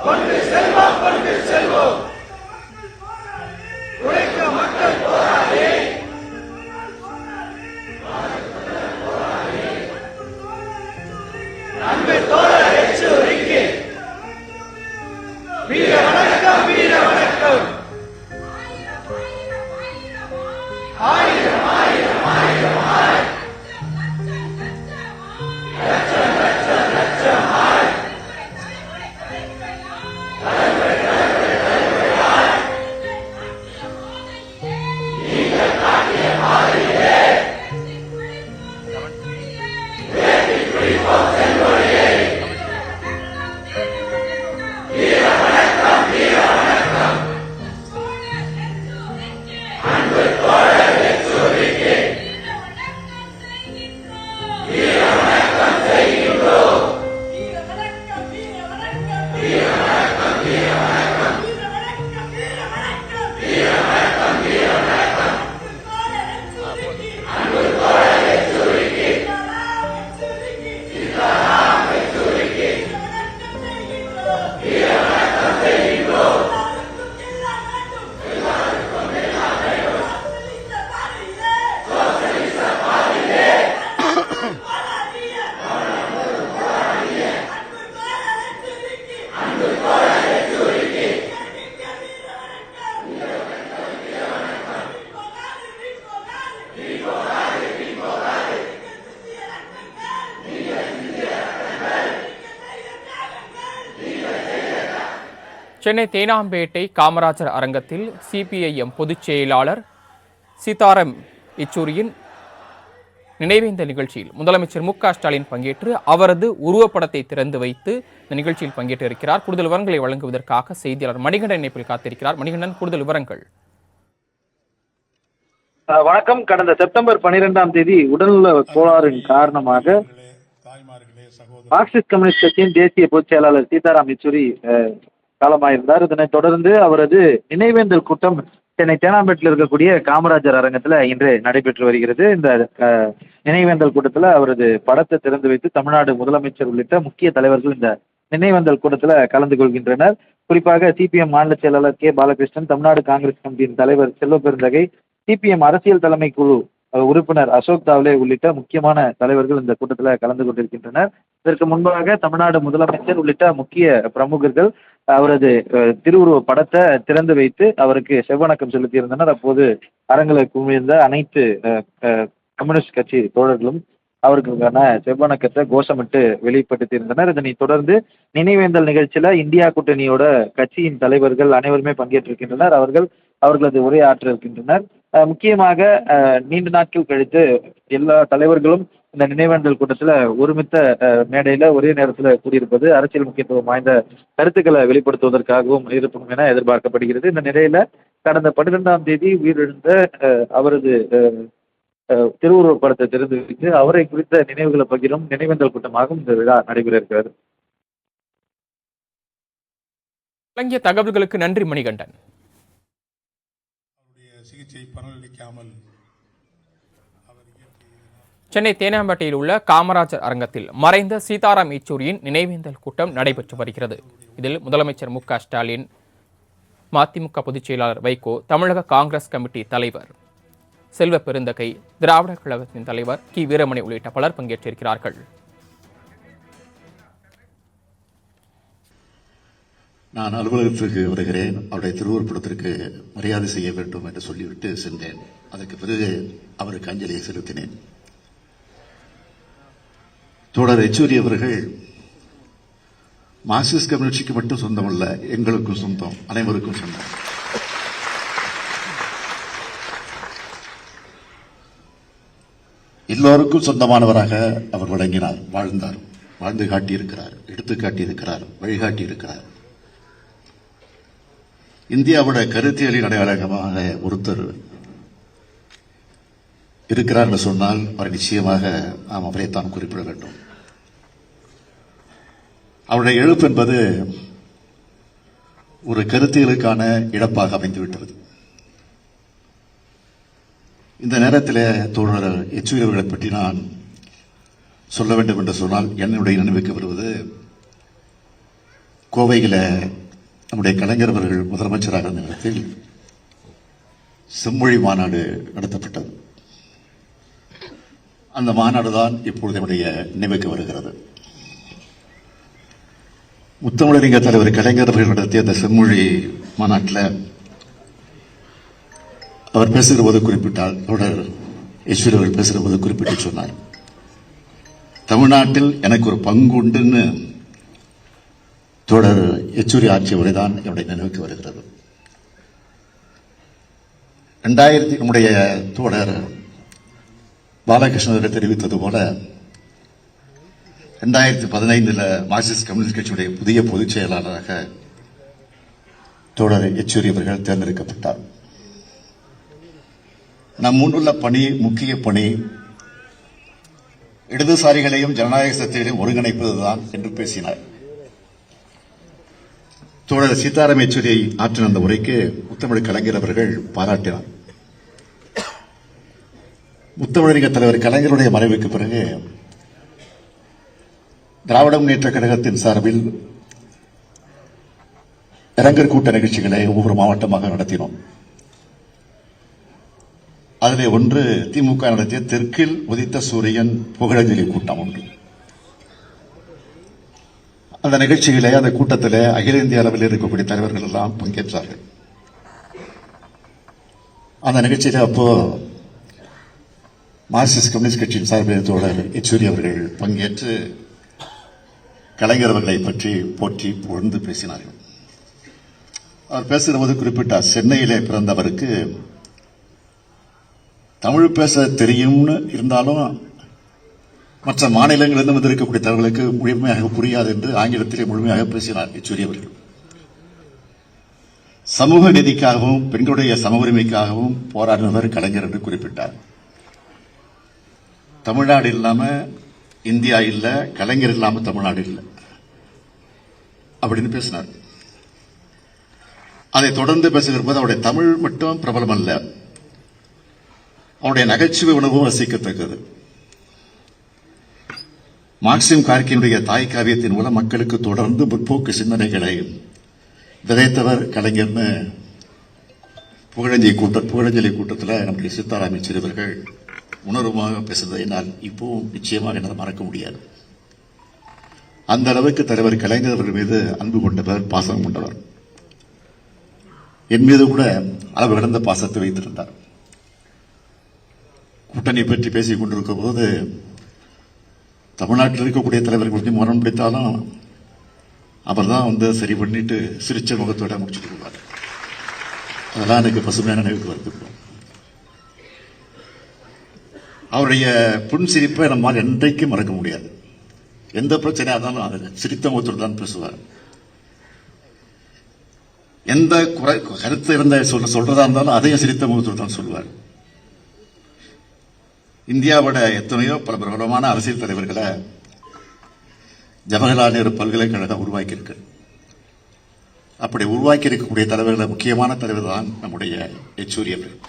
கொண்டு செல்வோம் கொண்டு செல்வோம். உழைக்க மக்கள் போராடி அன்பு தோழர் எச்சரிக்கை. வீர வணக்கம் வீர வணக்கம். ஆயிரம் ஆயிரம் ஆயிரம் ஆயிரம் லட்சம் லட்சம் லட்சம் ஆயிரம் நீங்கள் காட்டிய மாதிரியே வேட்டி பிடிப்போம் செங்கோலையை. வீர வணக்கம் வீர வணக்கம். அன்பு தோழர் எச்சரிக்கை. வீர வணக்கம் செய்கின்றோம். வீர வணக்கம் வீர வணக்கம். வீர வணக்கம் வீர வணக்கம். வீர வணக்கம் வீர வணக்கம். அன்பு தோழர் எச்சரிக்கை. சீதாராம் எச்சரிக்கை. வீர வணக்கம் செய்கின்றோம். சோசலிச பாதையிலே அன்பு தோழர் எச்சரிக்கை. சென்னை தேனாம்பேட்டை காமராஜர் அரங்கத்தில் சிபிஐஎம் பொதுச் செயலாளர் சீதாராம் யெச்சூரியின் நினைவேந்தல் நிகழ்ச்சியில் முதலமைச்சர் மு.க.ஸ்டாலின் பங்கேற்று அவரது உருவப்படத்தை திறந்து வைத்து இந்த நிகழ்ச்சியில் பங்கேற்றிருக்கிறார். கூடுதல் விவரங்களை வழங்குவதற்காக செய்தியாளர் மணிகண்டன் இணைப்பில் காத்திருக்கிறார். மணிகண்டன், கூடுதல் விவரங்கள். வணக்கம். கடந்த செப்டம்பர் 12ஆம் தேதி உடல்நல கோளாறின் காரணமாக மார்க்சிஸ்ட் கம்யூனிஸ்ட் கட்சியின் தேசிய பொதுச் செயலாளர் சீதாராம் யெச்சூரி காலமாயிருந்தார். இதனைத் தொடர்ந்து அவரது நினைவேந்தல் கூட்டம் சென்னை தேனாம்பேட்டில் இருக்கக்கூடிய காமராஜர் அரங்கத்தில் இன்று நடைபெற்று வருகிறது. இந்த நினைவேந்தல் கூட்டத்தில் அவரது படத்தை திறந்து வைத்து தமிழ்நாடு முதலமைச்சர் உள்ளிட்ட முக்கிய தலைவர்கள் இந்த நினைவேந்தல் கூட்டத்தில் கலந்து கொள்கின்றனர். குறிப்பாக சிபிஎம் மாநில செயலாளர் கே பாலகிருஷ்ணன், தமிழ்நாடு காங்கிரஸ் கமிட்டியின் தலைவர் செல்வ பெருந்தகை, சிபிஎம் அரசியல் தலைமை குழு உறுப்பினர் அசோக் தாவ்லே உள்ளிட்ட முக்கியமான தலைவர்கள் இந்த கூட்டத்தில் கலந்து கொண்டிருக்கின்றனர். இதற்கு முன்பாக தமிழ்நாடு முதலமைச்சர் உள்ளிட்ட முக்கிய பிரமுகர்கள் அவரது திருவுருவ படத்தை திறந்து வைத்து அவருக்கு செவ்வணக்கம் செலுத்தியிருந்தனர். அப்போது அரங்கில் குவிந்த அனைத்து கம்யூனிஸ்ட் கட்சி தோழர்களும் அவர்களுக்கான செவ்வணக்கத்தை கோஷமிட்டு வெளிப்படுத்தியிருந்தனர். இதனைத் தொடர்ந்து நினைவேந்தல் நிகழ்ச்சியில இந்தியா கூட்டணியோட கட்சியின் தலைவர்கள் அனைவருமே பங்கேற்றிருக்கின்றனர். அவர்களது உரையாற்ற இருக்கின்றனர். முக்கியமாக நீண்ட நாட்கள் கழித்து எல்லா தலைவர்களும் இந்த நினைவேந்தல் கூட்டத்தில் ஒருமித்த மேடையில் ஒரே நேரத்தில் கூடியிருப்பது அரசியல் முக்கியத்துவம் வாய்ந்த கருத்துக்களை வெளிப்படுத்துவதற்காகவும் இருக்கும் என எதிர்பார்க்கப்படுகிறது. இந்த நிலையில கடந்த 12ஆம் தேதி உயிரிழந்த அவரது திருவுருவ படத்தை திறந்து வைத்து அவரை குறித்த நினைவுகளை பகிரும் நினைவேந்தல் கூட்டமாகவும் இந்த விழா நடைபெற இருக்கிறது. வழங்கிய தகவல்களுக்கு நன்றி மணிகண்டன். சென்னை தேனாம்பேட்டையில் உள்ள காமராஜர் அரங்கத்தில் மறைந்த சீதாராம் யெச்சூரியின் நினைவேந்தல் கூட்டம் நடைபெற்று வருகிறது. இதில் முதலமைச்சர் மு.க.ஸ்டாலின், மதிமுக பொதுச் செயலாளர் வைகோ, தமிழக காங்கிரஸ் கமிட்டி தலைவர் செல்வ பெருந்தகை, திராவிடர் கழகத்தின் தலைவர் கி. வீரமணி உள்ளிட்ட பலர் பங்கேற்றிருக்கிறார்கள். நான் அலுவலகத்திற்கு வருகிறேன், அவருடைய திருவுருப்படத்திற்கு மரியாதை செய்ய வேண்டும் என்று சொல்லிவிட்டு சென்றேன். அதற்கு பிறகு அவருக்கு அஞ்சலியை செலுத்தினேன். தோழர் யெச்சூரி அவர்கள் மார்க்சிஸ்ட் கம்யூனிஸ்டுக்கு மட்டும் சொந்தமல்ல, எங்களுக்கும் சொந்தம், அனைவருக்கும் சொந்தம். எல்லோருக்கும் சொந்தமானவராக அவர் விளங்கினார், வாழ்ந்தார், வாழ்ந்து காட்டியிருக்கிறார், எடுத்து காட்டியிருக்கிறார், வழிகாட்டி இருக்கிறார். இந்தியாவுடைய கருத்தியலின் அடையாளமாக ஒருத்தர் இருக்கிறார் என்று சொன்னால் அவர் நிச்சயமாக நாம் அவரைத்தான் குறிப்பிட வேண்டும். அவருடைய எழுப்பு என்பது ஒரு கருத்தியலுக்கான இழப்பாக அமைந்துவிட்டது. இந்த நேரத்தில் தோழர் யெச்சூரி அவர்களை பற்றி நான் சொல்ல வேண்டும் என்று சொன்னால் என்னுடைய நினைவுக்கு வருவது கோவையில் நம்முடைய கலைஞர் அவர்கள் முதலமைச்சராக இருந்த நேரத்தில் செம்மொழி மாநாடு நடத்தப்பட்டது. அந்த மாநாடு தான் இப்பொழுது நம்முடைய நினைவுக்கு வருகிறது. முத்தமிழறிஞ தலைவர் கலைஞர் அவர்கள் நடத்திய அந்த செம்மொழி மாநாட்டில் அவர் பேசுகிற போது குறிப்பிட்டார், தொடர் ஈஸ்வரி அவர்கள் பேசுகிற போது குறிப்பிட்டு சொன்னார், தமிழ்நாட்டில் எனக்கு ஒரு பங்கு உண்டுன்னு தொடர் யெச்சூரி ஆட்சி உரைதான் என்னுடைய நினைவுக்கு வருகிறது. 2000 நம்முடைய தோழர் பாலகிருஷ்ணன் தெரிவித்தது போல 2015 மார்க்சிஸ்ட் கம்யூனிஸ்ட் கட்சியுடைய புதிய பொதுச் செயலாளராக தோழர் யெச்சூரி அவர்கள் தேர்ந்தெடுக்கப்பட்டார். நம் முன்னுள்ள பணி, முக்கிய பணி இடதுசாரிகளையும் ஜனநாயக சக்திகளையும் ஒருங்கிணைப்பதுதான் என்று பேசினார். தோழர் சீதாராம் யெச்சூரியை ஆற்றின அந்த உரைக்கு முத்தமிழ் கலைஞர் அவர்கள் பாராட்டினார். முத்தமிழறிஞர் தலைவர் கலைஞருடைய மறைவுக்கு பிறகு திராவிட முன்னேற்ற கழகத்தின் சார்பில் இரங்கற் கூட்ட நிகழ்ச்சிகளை ஒவ்வொரு மாவட்டமாக நடத்தினோம். அதிலே ஒன்று திமுக நடத்திய தெற்கில் உதித்த சூரியன் புகழஞ்சலி கூட்டம் ஒன்று. அந்த நிகழ்ச்சியிலே, அந்த கூட்டத்தில் அகில இந்திய அளவில் இருக்கக்கூடிய தலைவர்கள் எல்லாம் பங்கேற்றார்கள். அந்த நிகழ்ச்சியில் அப்போ மார்க்சிஸ்ட் கம்யூனிஸ்ட் கட்சியின் சார்பில் தோழர் யெச்சூரி அவர்கள் பங்கேற்று கலைஞர் அவர்களை பற்றி போற்றி புகழ்ந்து பேசினார்கள். அவர் பேசுகிற போது குறிப்பிட்டார், சென்னையிலே பிறந்தவருக்கு தமிழ் பேச தெரியும்னு இருந்தாலும் மற்ற மாநிலங்களிலிருந்து வந்திருக்கக்கூடிய தலைவர்களுக்கு முழுமையாக புரியாது என்று ஆங்கிலத்திலே முழுமையாக பேசினார் யெச்சூரி அவர்கள். சமூக நீதிக்காகவும் பெண்களுடைய சம உரிமைக்காகவும் போராடினவர் கலைஞர் என்று குறிப்பிட்டார். தமிழ்நாடு இல்லாம இந்தியா இல்ல, கலைஞர் இல்லாம தமிழ்நாடு இல்லை அப்படின்னு பேசினார். அதை தொடர்ந்து பேசுகிற போது அவருடைய தமிழ் மட்டும் பிரபலம் அல்ல, அவருடைய நகைச்சுவை உணர்வும் ரசிக்கத்தக்கது. மார்க்சிம் கார்கியினுடைய தாய் காவியத்தின் மூலம் மக்களுக்கு தொடர்ந்து முற்போக்கு சிந்தனைகளை விதைத்தவர் கலைஞர்னு புகழஞ்சலி கூட்டத்தில் நம்முடைய சீதாராம் யெச்சூரி அவர்கள் உணர்வுமாக பேசுவதை என்னால் இப்பவும் நிச்சயமாக என்னால் மறக்க முடியாது. அந்த அளவுக்கு தலைவர் கலைஞர் அவர்கள் மீது அன்பு கொண்டவர், பாசம் கொண்டவர். என் மீது கூட அளவு கடந்த பாசத்தை வைத்திருந்தார். கூட்டணி பற்றி பேசிக் கொண்டிருக்கும் போது தமிழ்நாட்டில் இருக்கக்கூடிய தலைவர்கள் கொஞ்சம் மரம் பிடித்தாலும் அவர் தான் வந்து சரி பண்ணிட்டு சிரிச்ச முகத்தோட முடிச்சுட்டு போவார். அதெல்லாம் எனக்கு பசுமையான நினைவுக்கு வருது. அவருடைய புன்சிரிப்பை நம்மால் என்றைக்கும் மறக்க முடியாது. எந்த பிரச்சனையா இருந்தாலும் அது சிரித்த முகத்தோடு தான் பேசுவார். எந்த கருத்து இருந்த சொல்றதா இருந்தாலும் அதையும் சிரித்த முகத்தோடு தான் சொல்லுவார். இந்தியாவோட எத்தனையோ பல பிரபலமான அரசியல் தலைவர்களை ஜவஹர்லால் நேரு பல்கலைக்கழகம் உருவாக்கியிருக்கு. அப்படி உருவாக்கி இருக்கக்கூடிய தலைவர்களை முக்கியமான தலைவர் தான் நம்முடைய யெச்சூரி அவர்கள்.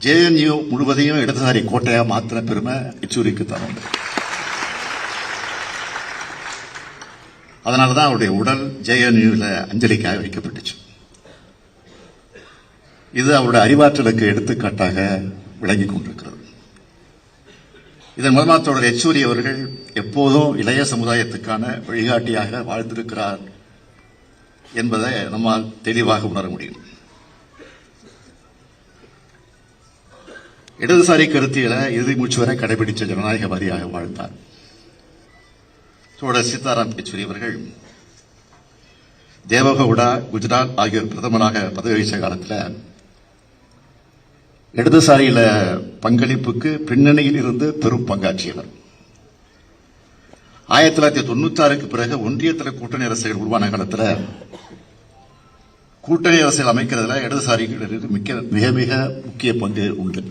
JNU முழுவதையும் இடதுசாரி கோட்டையா மாத்திர பெருமை யெச்சூரிக்கு தான் உண்டு. அதனாலதான் அவருடைய உடல் JNUல அஞ்சலிக்காக வைக்கப்பட்டுச்சு. இது அவருடைய அறிவாற்றலுக்கு எடுத்துக்காட்டாக விளங்கிக் கொண்டிருக்கிறது. இதன் மூலமாக தோழர் யெச்சூரி அவர்கள் எப்போதும் இளைய சமுதாயத்துக்கான வழிகாட்டியாக வாழ்ந்திருக்கிறார் என்பதை நம்மால் தெளிவாக உணர முடியும். இடதுசாரி கருத்தியலை இறுதி மூச்சு வரை கடைபிடித்த ஜனநாயகவாதியாக வாழ்ந்தார். தோழர் சீதாராம் யெச்சூரி அவர்கள் தேவகவுடா, குஜராத் ஆகியோர் பிரதமராக பதவி வகித்த காலத்தில் இடதுசாரியில பங்களிப்புக்கு பின்னணியில் இருந்து பெரும் பங்காற்றியவர். 1996க்கு பிறகு ஒன்றியத்தில் கூட்டணி அரசுகள் உருவான காலத்தில் கூட்டணி அரசுகள் அமைக்கிறதுல இடதுசாரிகளுக்கு மிக மிக முக்கிய பங்கு உண்டு.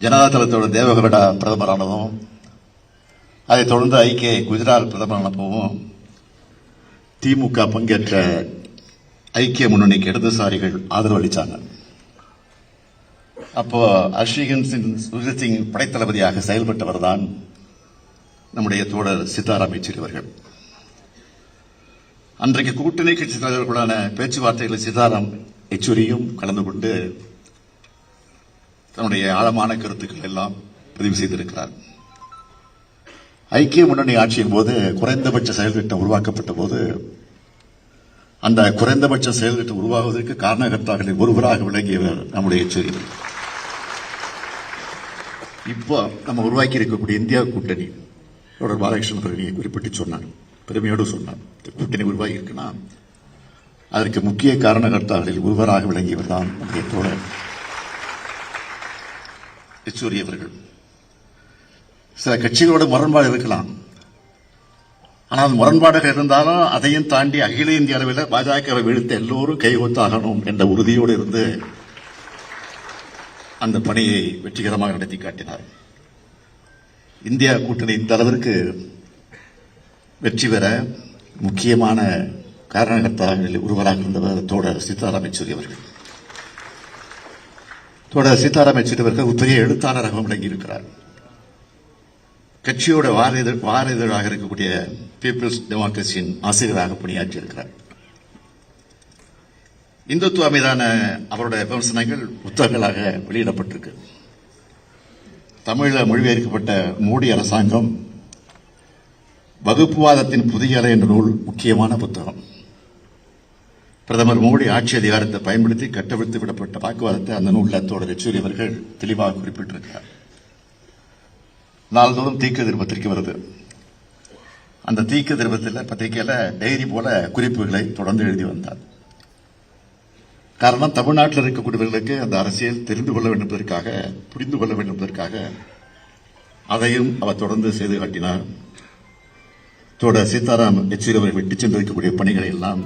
ஜனதா தளத்தோட தேவகவுடா பிரதமரானதும், அதைத் தொடர்ந்து ஐக்கிய குஜராத் பிரதமரானதும் திமுக பங்கேற்ற ஐக்கிய முன்னணிக்கு இடதுசாரிகள் ஆதரவு அளித்தாங்க. அப்போ ஹர்ஷிகன் சிங் படைத்தளபதியாக செயல்பட்டவர் தான் நம்முடைய தோழர் சீதாராம் யெச்சூரி அவர்கள். அன்றைக்கு கூட்டணி கட்சி தலைவர்களுடனான பேச்சுவார்த்தைகளில் சீதாராம் யெச்சூரியும் கலந்து கொண்டு தன்னுடைய ஆழமான கருத்துக்கள் எல்லாம் பதிவு செய்திருக்கிறார். ஐக்கிய முன்னணி ஆட்சியின் போது குறைந்தபட்ச செயல் திட்டம் உருவாக்கப்பட்ட போது அந்த குறைந்தபட்ச செயல் திட்டம் உருவாகுவதற்கு காரணகர்த்தாக்களில் ஒருவராக விளங்கியவர் நம்முடைய யெச்சூரி. இப்போ நம்ம உருவாக்கி இருக்கக்கூடிய இந்தியா கூட்டணி டாக்டர் பாலகிருஷ்ணன் அவர்கள் குறிப்பிட்டு சொன்னார், பெருமையோடு சொன்னார். கூட்டணி உருவாகி இருக்குன்னா அதற்கு முக்கிய காரணகர்த்தாக்களில் ஒருவராக விளங்கியவர் தான் நம்முடைய தோழர் யெச்சூரி அவர்கள். சில கட்சிகளோட முரண்பாடு இருக்கலாம், ஆனால் முரண்பாடுகள் இருந்தாலும் அதையும் தாண்டி அகில இந்திய அளவில் பாஜகவை வீழ்த்த எல்லோரும் கைகோத்தாகணும் என்ற உறுதியோடு இருந்து அந்த பணியை வெற்றிகரமாக நடத்தி காட்டினார். இந்தியா கூட்டணி இந்த அளவிற்கு வெற்றி பெற முக்கியமான காரணகர்த்தாக்களில் ஒருவராக இருந்தவர் தோழர் சீதாராம் யெச்சூரி அவர்கள். தோழர் சீதாராம் யெச்சூரி அவர்கள் ஒரு பெரிய எழுத்தாளராகவும் விளங்கியிருக்கிறார். கட்சியோட வார இதழாக இருக்கக்கூடிய பீப்புள்ஸ் டெமோக்ரஸியின் ஆசிரியராக பணியாற்றியிருக்கிறார். இந்துத்துவ மீதான அவருடைய விமர்சனங்கள் புத்தகங்களாக வெளியிடப்பட்டிருக்கு. தமிழில் மொழிபெயர்க்கப்பட்ட மோடி அரசாங்கம் வகுப்புவாதத்தின் புதிய அலை என்ற நூல் முக்கியமான புத்தகம். பிரதமர் மோடி ஆட்சி அதிகாரத்தை பயன்படுத்தி கட்டவிழ்த்து விடப்பட்ட வாக்குவாதத்தை அந்த நூலில் தோழர் யெச்சூரி அவர்கள் தெளிவாக குறிப்பிட்டிருக்கிறார். நாள்தோறும் தீக்கதிர் பத்திரிகை வருது. அந்த தீக்கதிர் பத்திரிகையில டைரி போல குறிப்புகளை தொடர்ந்து எழுதி வந்தார். காரணம், தமிழ்நாட்டில் இருக்கக்கூடியவர்களுக்கு அந்த அரசியல் தெரிந்து கொள்ள வேண்டும் என்பதற்காக, புரிந்து கொள்ள வேண்டும் என்பதற்காக அதையும் அவர் தொடர்ந்து செய்து காட்டினார். தோழர் சீதாராம் யெச்சூரி அவர்கள் விட்டு சென்றிருக்கக்கூடிய பணிகளை எல்லாம்